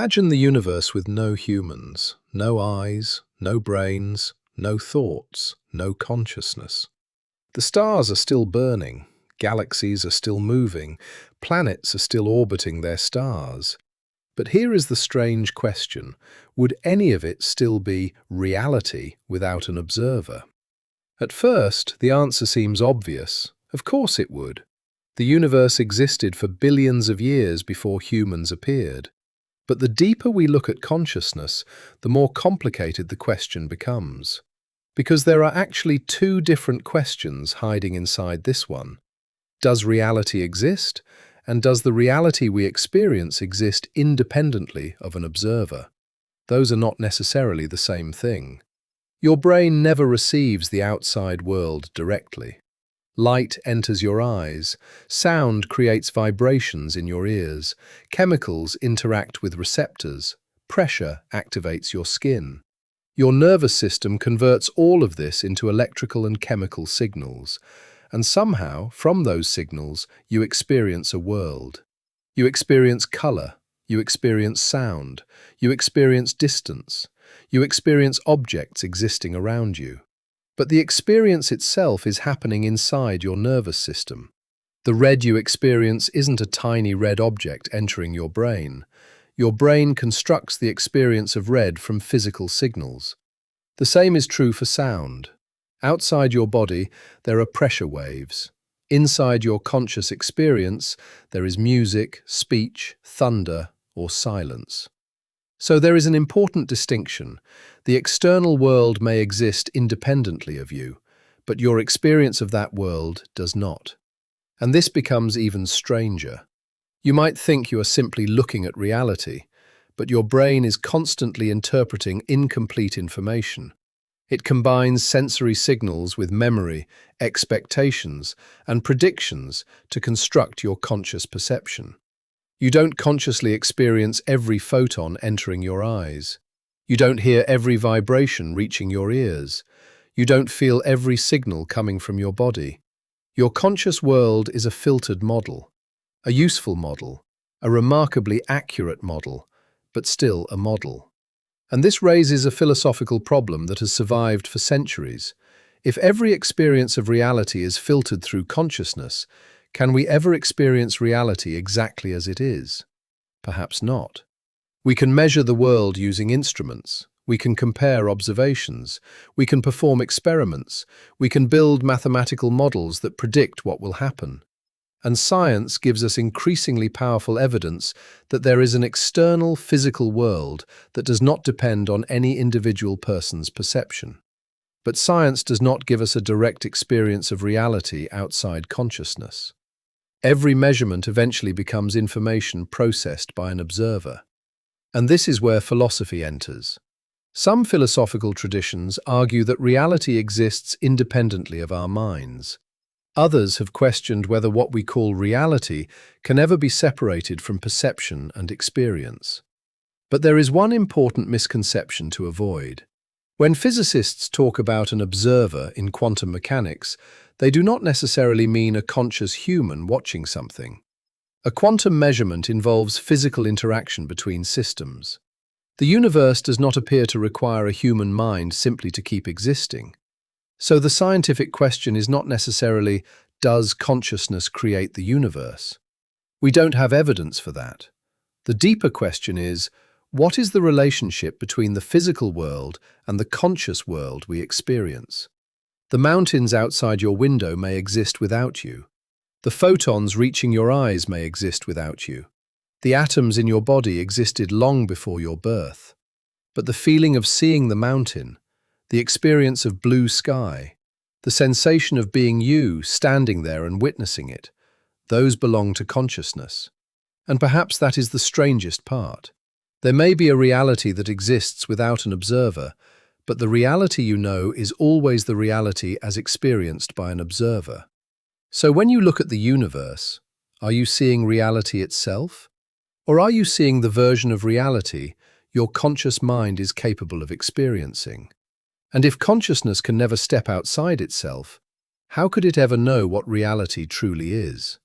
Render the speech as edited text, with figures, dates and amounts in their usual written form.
Imagine the universe with no humans, no eyes, no brains, no thoughts, no consciousness. The stars are still burning, galaxies are still moving, planets are still orbiting their stars. But here is the strange question: would any of it still be reality without an observer? At first, the answer seems obvious. Of course it would. The universe existed for billions of years before humans appeared. But the deeper we look at consciousness, the more complicated the question becomes. Because there are actually two different questions hiding inside this one. Does reality exist? And does the reality we experience exist independently of an observer? Those are not necessarily the same thing. Your brain never receives the outside world directly. Light enters your eyes, sound creates vibrations in your ears, chemicals interact with receptors, pressure activates your skin. Your nervous system converts all of this into electrical and chemical signals, and somehow, from those signals, you experience a world. You experience color, you experience sound, you experience distance, you experience objects existing around you. But the experience itself is happening inside your nervous system. The red you experience isn't a tiny red object entering your brain. Your brain constructs the experience of red from physical signals. The same is true for sound. Outside your body, there are pressure waves. Inside your conscious experience, there is music, speech, thunder, or silence. So there is an important distinction. The external world may exist independently of you, but your experience of that world does not. And this becomes even stranger. You might think you are simply looking at reality, but your brain is constantly interpreting incomplete information. It combines sensory signals with memory, expectations, and predictions to construct your conscious perception. You don't consciously experience every photon entering your eyes. You don't hear every vibration reaching your ears. You don't feel every signal coming from your body. Your conscious world is a filtered model, a useful model, a remarkably accurate model, but still a model. And this raises a philosophical problem that has survived for centuries. If every experience of reality is filtered through consciousness, can we ever experience reality exactly as it is? Perhaps not. We can measure the world using instruments. We can compare observations. We can perform experiments. We can build mathematical models that predict what will happen. And science gives us increasingly powerful evidence that there is an external physical world that does not depend on any individual person's perception. But science does not give us a direct experience of reality outside consciousness. Every measurement eventually becomes information processed by an observer. And this is where philosophy enters. Some philosophical traditions argue that reality exists independently of our minds. Others have questioned whether what we call reality can ever be separated from perception and experience. But there is one important misconception to avoid. When physicists talk about an observer in quantum mechanics, they do not necessarily mean a conscious human watching something. A quantum measurement involves physical interaction between systems. The universe does not appear to require a human mind simply to keep existing. So the scientific question is not necessarily, does consciousness create the universe? We don't have evidence for that. The deeper question is, what is the relationship between the physical world and the conscious world we experience? The mountains outside your window may exist without you. The photons reaching your eyes may exist without you. The atoms in your body existed long before your birth. But the feeling of seeing the mountain, the experience of blue sky, the sensation of being you standing there and witnessing it, those belong to consciousness. And perhaps that is the strangest part. There may be a reality that exists without an observer, but the reality you know is always the reality as experienced by an observer. So when you look at the universe, are you seeing reality itself? Or are you seeing the version of reality your conscious mind is capable of experiencing? And if consciousness can never step outside itself, how could it ever know what reality truly is?